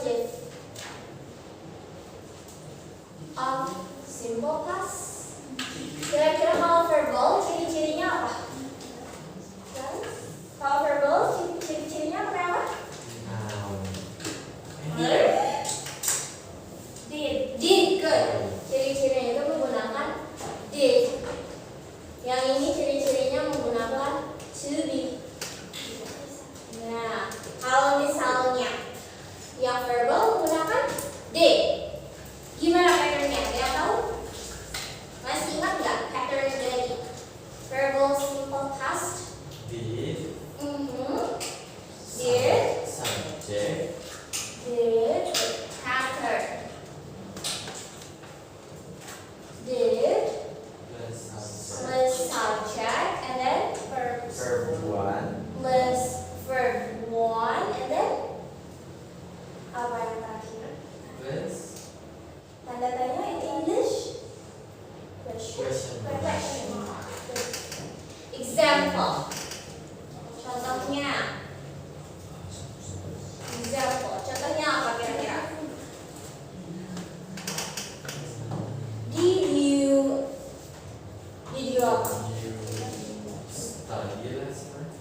positive of simple past. Kira-kira kalau verbal ciri-cirinya apa? Kalau verbal ciri-cirinya apa? Did, good. Ciri-cirinya itu menggunakan did. Yang ini ciri-cirinya menggunakan to be. Nah, kalau misalnya yang verbal menggunakan did, gimana patternnya? Dia tahu? Masih ingat nggak pattern dari verbal simple past? Did. Did. Subject. Did. Pattern. Did. Plus subject. Plus subject and then verb. Verb 1. Plus verb 1 and then apa yang terakhir? Plus Tanda tanya in English? question mark. Question mark. Example. Contohnya. Example. Contohnya apa kira-kira? Did you apa? You study last night.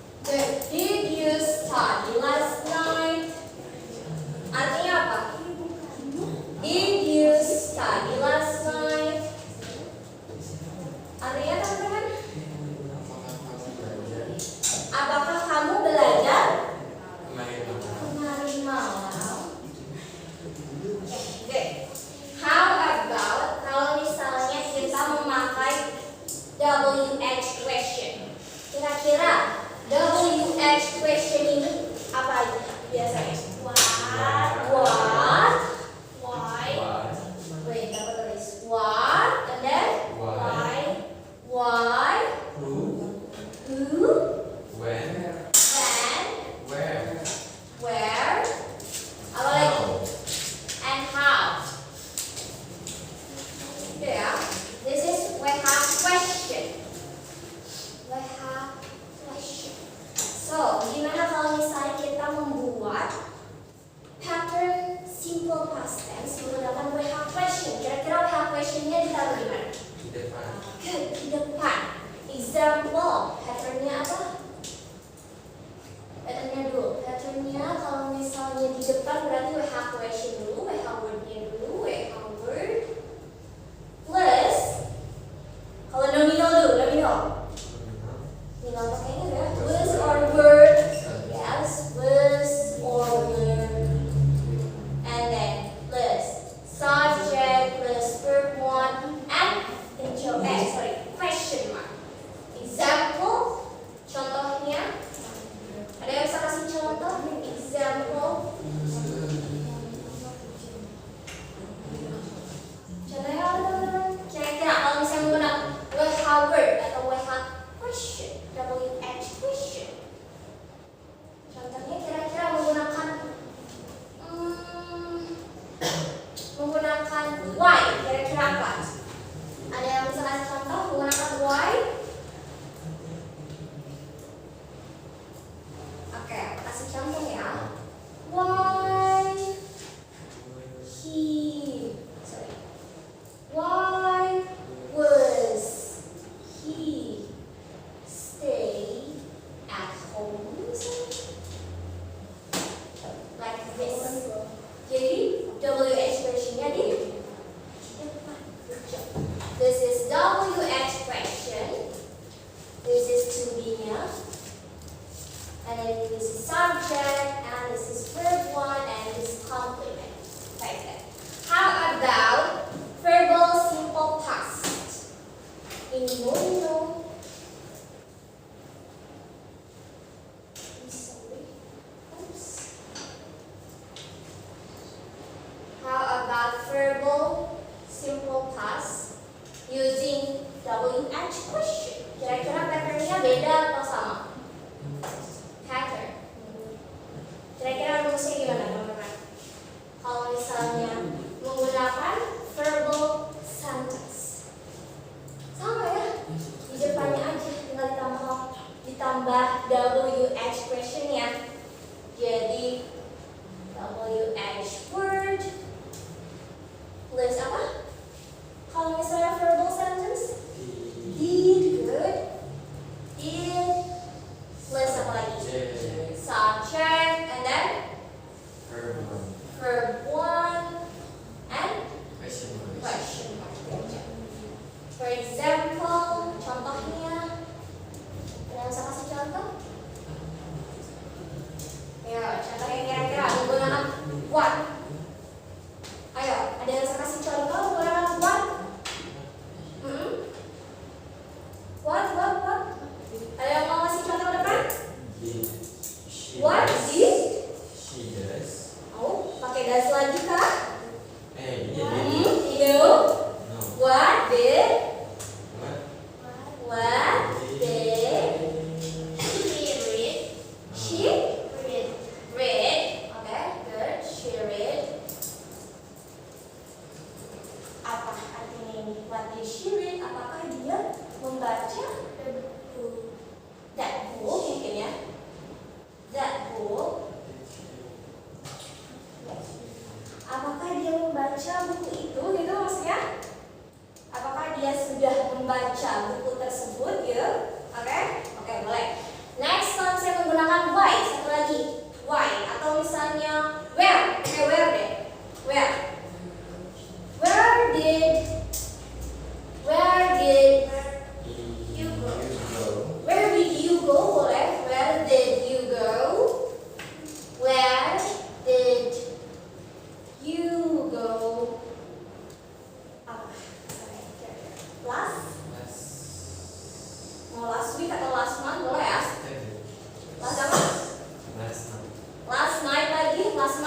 Did you study last night? Artinya apa? Did you study last night? Artinya teman-teman, apakah kamu belajar Kemarin malam. kemarin malam? Oke. How about kalau misalnya kita memakai WH question? Kira-kira WH question ini apa aja biasanya? What? Why? What? Wait, dapat tulis what and then Why? why, Who? who, When? when, Where? where, apa lagi? How? And how. Itu ya. This is WH question. WH question. So, gimana kalau misalnya kita membuat pattern simple past tense menggunakan WH question? Kira-kira WH questionnya ditaruh di mana? Di depan. Di depan. Example, patternnya apa? Patternnya dulu. Patternnya kalau misalnya di depan berarti WH question dulu, WH wordnya dulu, WH word plus. Kalau nominal dulu, nominal. Nominal pakai ini ya. Was or were. Yes, was or were. And then plus subject plus verb 1 and question mark. Example, contohnya. Ada yang bisa kasih contoh? Example. Contohnya apa teman-teman? Kira-kira kalau misalnya menggunakan WH word atau WH question, WH question. Contohnya kira-kira menggunakan menggunakan why. Kira-kira apa? Ada yang bisa kasih contoh menggunakan why? Oke, aku kasih contoh ya. Why why was he stay at home? Like this. Jadi WH questionnya di depan. This is WH question. This is to be-nya. And then this is subject, and this is verb 1, and this is complement. Like that. How about verbal simple past? Ini no. I'm sorry. Oops. How about verbal simple past using WH question? Kira-kira patternnya beda atau sama? Pattern. Kira-kira rumusnya gimana teman-teman? Kalau misalnya menggunakan verbal sentence, sama ya?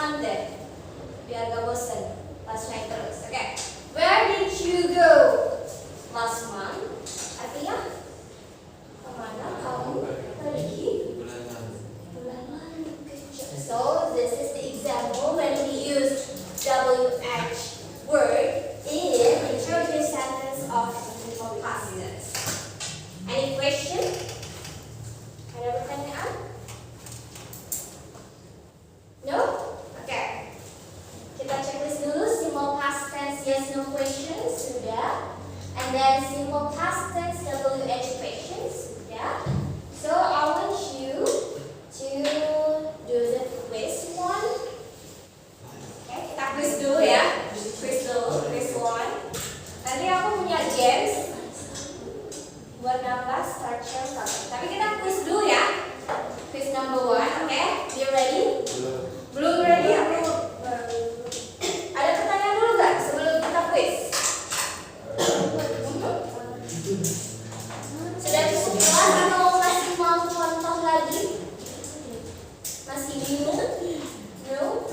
month deh, biar gak bosen last night terus. Oke, where did you go last month? Artinya kemana kamu pergi bulan lalu? Good job. So this is the example when we use WH word in interrogative sentence of past tense. Any question? Ada pertanyaan? No? Oke. Kita checklist dulu simple past tense yes no questions sudah. And then simple past tense WH questions sudah. So I want you to do the quiz one. Oke, kita quiz dulu ya. Quiz dulu, quiz one. Nanti aku punya games buat nambah structure satu. Tapi kita quiz dulu ya. Quiz number one, oke? You ready? Belum ready? Aku ada pertanyaan dulu nggak sebelum kita quiz? Sudah cukup puas atau masih mau contoh lagi? Masih bingung? No?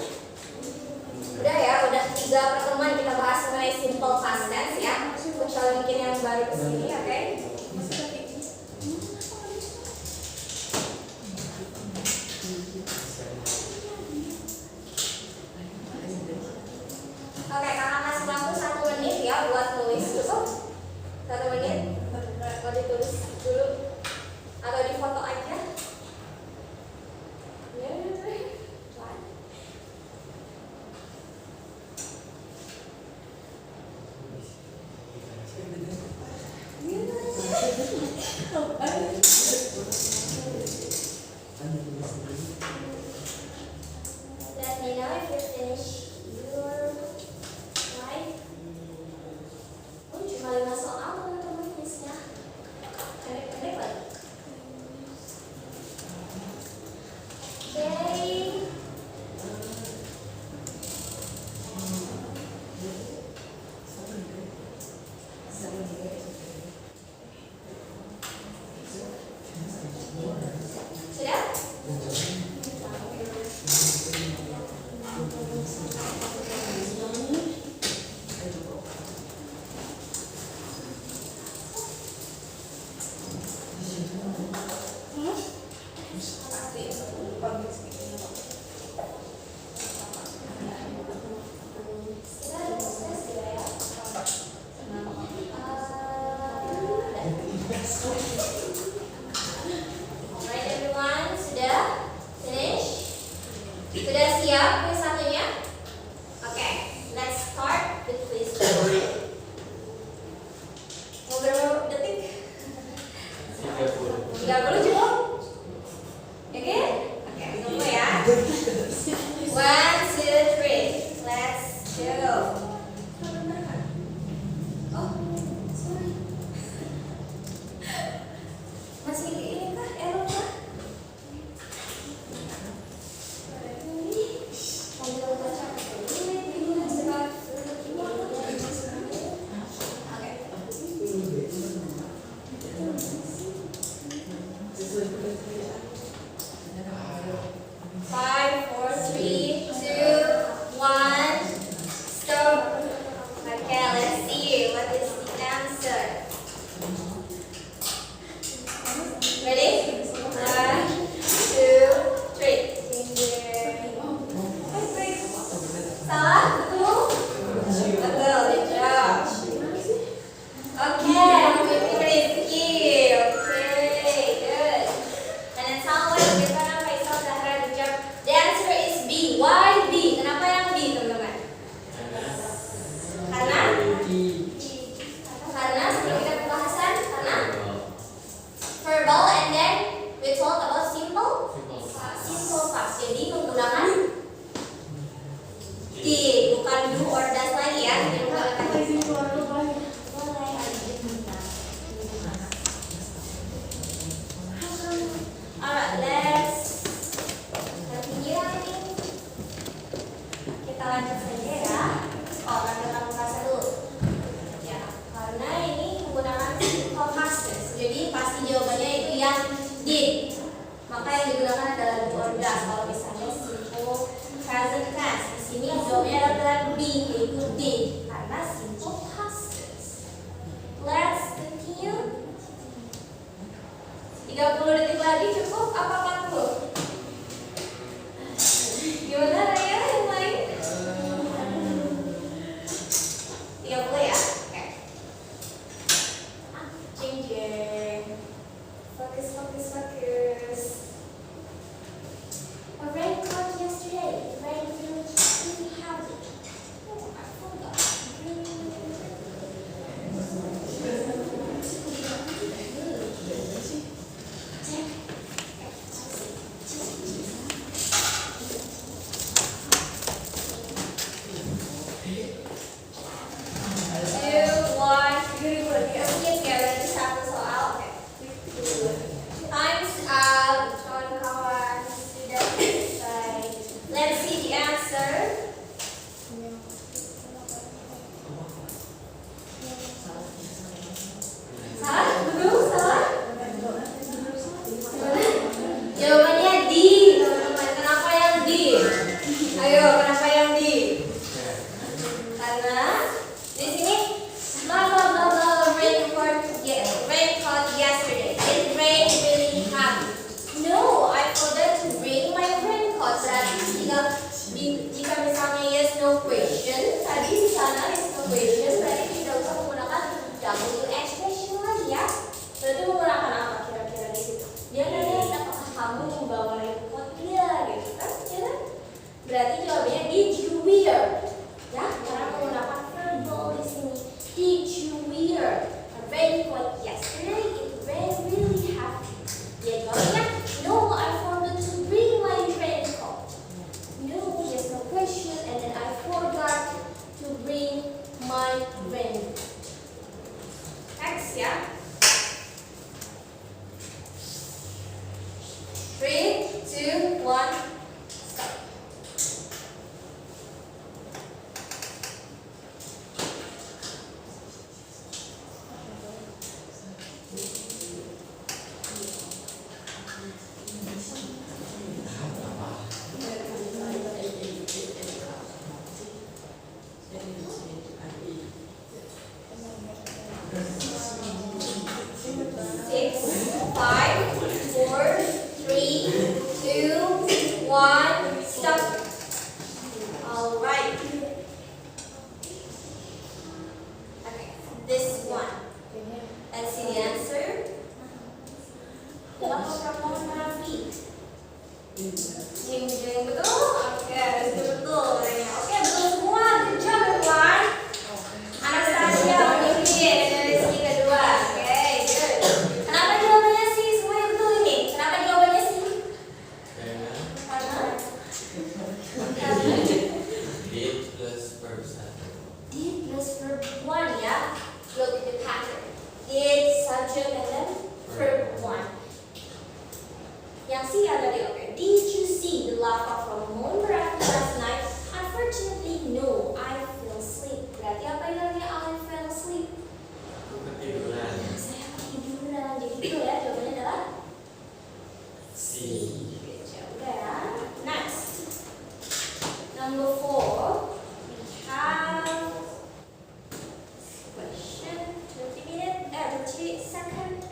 Udah ya, udah 3 pertemuan kita bahas mengenai simple past tense ya. Kecuali mungkin yang baru kesini, oke? Oke, kakak kasih waktu 1 menit ya buat nulis. Cukup? 1 menit? Mau ditulis dulu? Atau di foto aja? Let me know if you finish your slide. Oh, cuma 5 soal teman-teman tulisnya. Pendek-pendek lagi. Oke. Sudah? Alright everyone, sudah finish? Sudah siap quiz satunya? Oke, let's start the quiz. Mau berapa detik? 30 cukup? Oke? Oke, tunggu ya. 1, 2, 3, let's go. Oh, sorry. Masih ini kah? Error kah? Sambil baca Five, four, three, two, one, stop. Okay, let's see what is the answer. Ready? 1, 2, 3. Salah? Betul? Betul, good job. Okay, Rizky. Okay, good. And then Salwa, Irfana, Faisal, Zahra, good job. The answer is B. Why B? Kenapa yang B, teman-teman? Karena sebelum kita pembahasan, karena verbal and then we talk about simple past. Jadi menggunakan did, bukan do or does lagi ya. Jadi menggunakan alright, let's continue. Kita lanjut saja ya. Oh, lanjut bahasa dulu. Ya, karena ini menggunakan simple past tense. Jadi pasti jawabannya itu yang did. Maka yang digunakan adalah do or does kalau misalnya simple Jeng betul? Oke, itu betul. Oke, betul semua. Good job, everyone. Anastasia memimpin dari sesi kedua. Oke, good. Kenapa jawabannya sih? Semuanya betul ini. Kenapa jawabannya sih? Karena Did plus verb 1. did plus verb 1 ya. Look at the pattern. Did, subject, and then verb 1. Yang C ya tadi, oke. Did you see the lava from Mount Merah last night? Unfortunately, no. I fell asleep. Berarti apa ilangnya I fell asleep? Aku ketiduran. Saya ketiduran. Jadi itu ya, jawabannya adalah C. Good job. Udah ya. Next. Number 4. We have question 20 minutes, 20 seconds.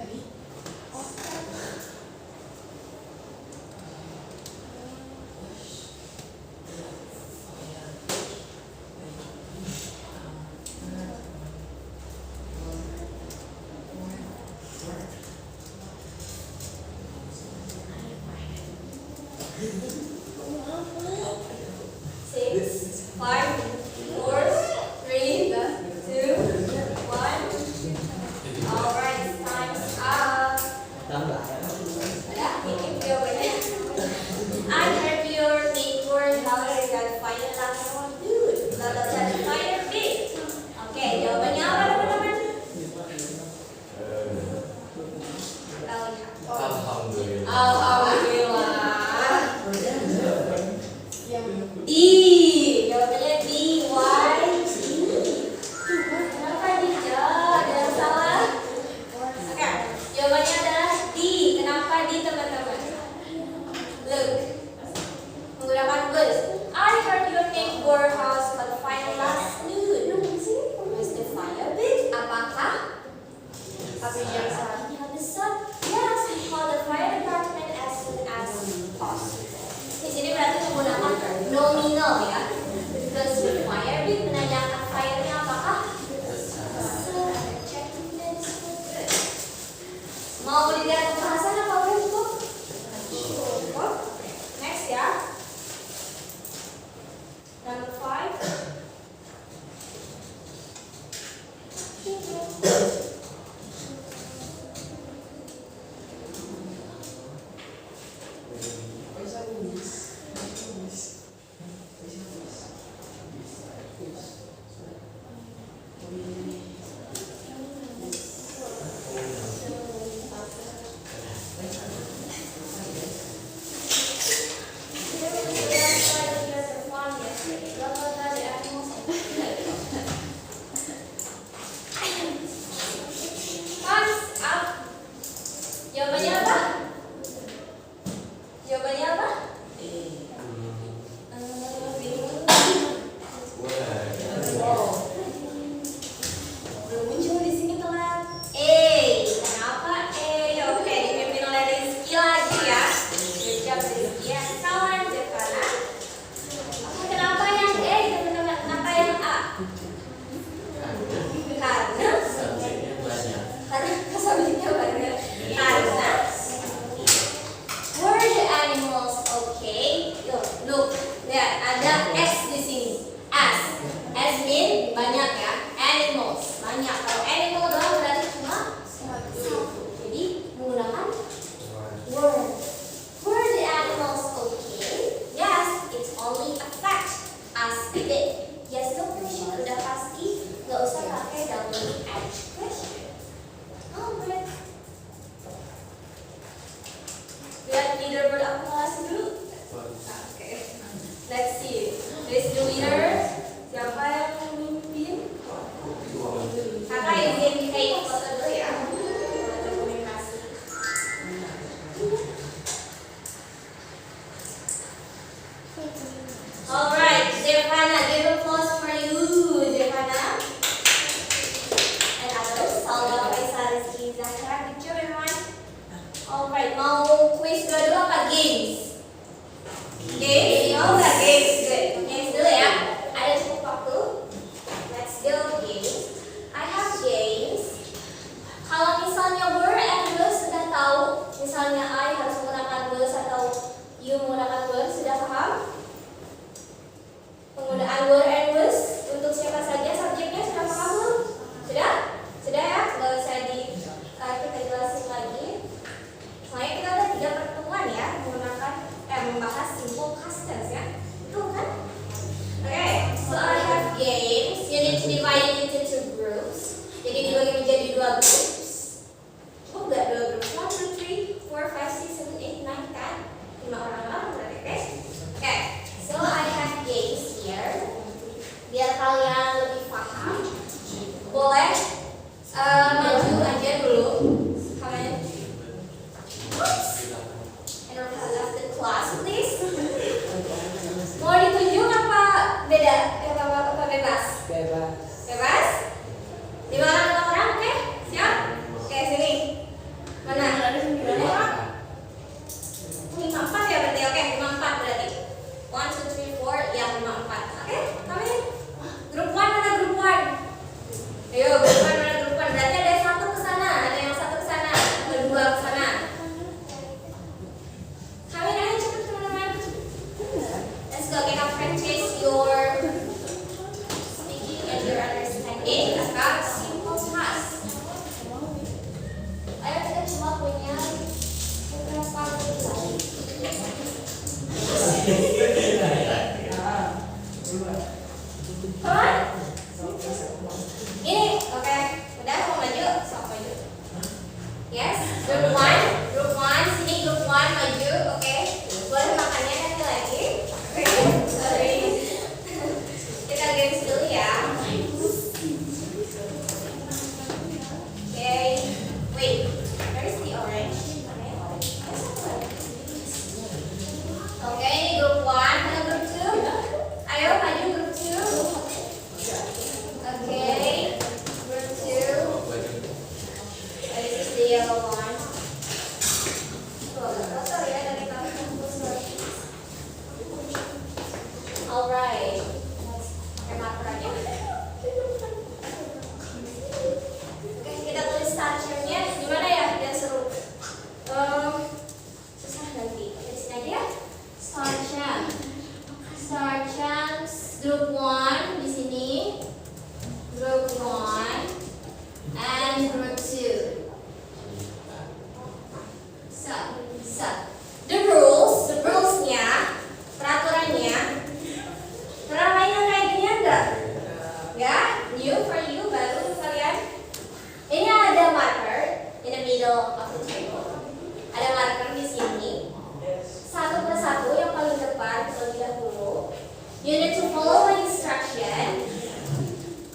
Six, 5, 4, 3, 2, 1. Alright, time's up. Ada ini jawabannya. I heard your neighbor louder than fire last dude. Louder than fire big. Oke, jawabannya apa teman-teman? Kita lihat. Alhamdulillah. Alhamdulillah. D. Jawabannya D. Why D? Kenapa tidak? Ada yang salah? Oke, jawabannya adalah D. Kenapa D teman-teman? Look, menggunakan was. I heard your neighbor house on fire last noon. Was the fire big? Apakah apinya besar? Yes, we call the fire department as soon as possible. Di sini berarti menggunakan nominal ya. Because the fire big menanyakan fire-nya apakah besar. Checking this good. Mau dilihat pembahasan apa udah cukup? Cukup. Next ya. Number 5. Jawabannya apa? Jawabannya apa? Belum muncul di sini telat. Kenapa Oke, dipimpin oleh Rizky lagi ya. Jejak Rizky ya. Kawan Jepara. Kenapa yang teman-teman? Kenapa yang A? Karena Subjeknya banyak. subjeknya banyak. Karena were the animals okay? Look, lihat ada S di sini. S mean banyak ya. Animals banyak. Kalau animal doang berarti cuma satu. Jadi menggunakan were. Were the animals okay? Yes, it's only a fact. Ask it. Yes, no question udah pasti. Gak usah pakai WH question. Alright. Lihat leaderboard akumulasi dulu. Oke. Let's see. This the winner. Siapa yang memimpin? Kakak izin take foto dulu ya. Ada komunikasi. Alright, Zevana, give applause for you, Zevana. And others, Salda, Faisal, Rizky, Zahra. Good job, everyone. Alright, mau quiz dulu apa games? Games? Oh, enggak games. Good. Games dulu ya. Ada cukup waktu. Let's go games. I have games. Kalau misalnya were and will sudah tahu, misalnya I harus menggunakan will atau you menggunakan were sudah paham? Penggunaan were and was untuk siapa saja subjeknya sudah paham belum? Sudah? Sudah ya? Nggak usah kita jelasin lagi. Soalnya kita ada 3 pertemuan ya menggunakan membahas simple past tense ya. Betul kan? Okay, so I have games. You need to divide it into 2 groups. Jadi dibagi menjadi 2 groups. Oh, enggak 2 groups. 1, 2, 3, 4, 5, 6, 7, 8, 9, 10. 5 orang berarti, oke? Okay, so I have games here. Biar kalian lebih paham, boleh maju aja dulu. Kalian, oops, and of the class, please. Mau ditunjuk apa beda? Apa bebas? Bebas. Bebas? Di mana orang? Oke? Siap? Oke, sini. Mana? Berapa orang? 54 ya berarti. Oke, 54 berarti. 1, 2, 3, 4. Ya, 54. Oke, kami. Grup 1 mana grup 1? Ayo, grup 1 mana grup 1? Berarti ada yang 1 ke sana, ada yang 1 ke sana, ada 2 ke sana. Kami nanya cepet teman-teman. Let's go, kita practice your speaking and your understanding about simple tasks. Ayo kita cuma punya beberapa menit lagi. Kawan? Ini, oke. Udah mau maju? Sok maju. Yes, group 1, sini group 1 maju, oke. Boleh makannya nanti lagi. Sorry. Kita games dulu ya. Okay, wait. Where is the orange? Okay, ini group 1, mana group 2? Ayo maju group 2. Okay, group 2. This is the yellow one. Tuh, agak kotor ya dari kampus. Alright, pakai marker aja. Oke, kita tulis stationnya gimana ya biar seru. Susah nanti. Di sini aja ya. Station group 1 di sini. Group 1 and group 2. So, the rules-nya, peraturannya. Pernah main yang kayak gini enggak? Ya, new for you, baru untuk kalian. Ini ada marker in the middle of the table. Ada marker di sini. Satu persatu yang paling depan terlebih dahulu. You need to follow my instruction.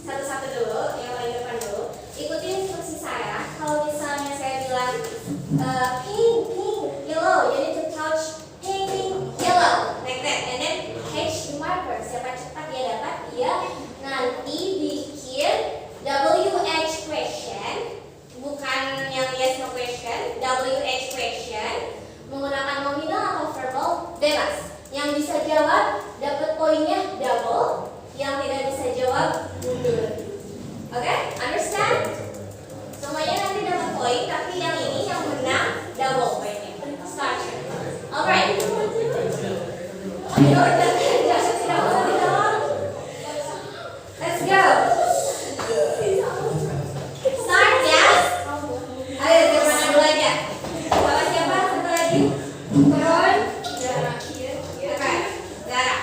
Satu-satu dulu, yang paling depan dulu. Ikuti instruksi saya. Kalau misalnya saya bilang pink, yellow, you need to touch pink, yellow, like that. And then catch the marker. Siapa cepat dia dapat, dia nanti bikin WH question, bukan yang yes no question. WH question menggunakan nominal atau verbal bebas. Yang bisa jawab dapat poinnya double, yang tidak bisa jawab mundur. Oke, understand? Semuanya nanti dapat poin, tapi yang ini yang menang double poinnya. Start. Alright. Ayo, jangan tidak usah dijawab. Let's go. Start ya. Ayo, gimana dulu aja. Bawa siapa? Satu lagi. Turun. Oke, Zara.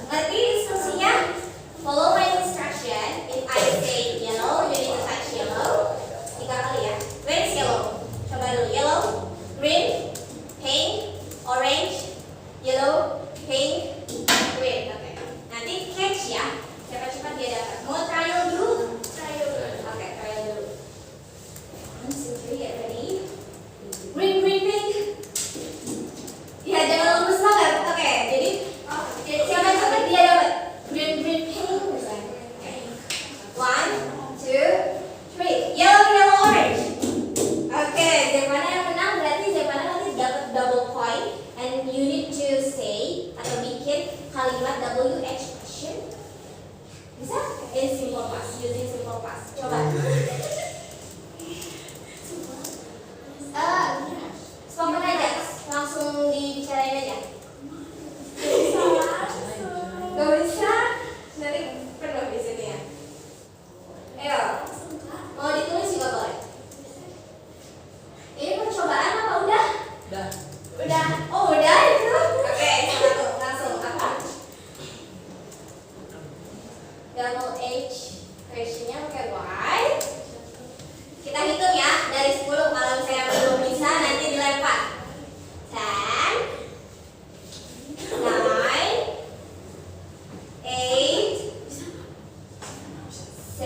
Lagi instruksinya. Follow my instruction. If I say yellow, you need to touch yellow. 3 kali ya. Where is yellow? Coba dulu. Yellow, green, pink, orange, yellow, pink, green. Oke. Nanti catch ya.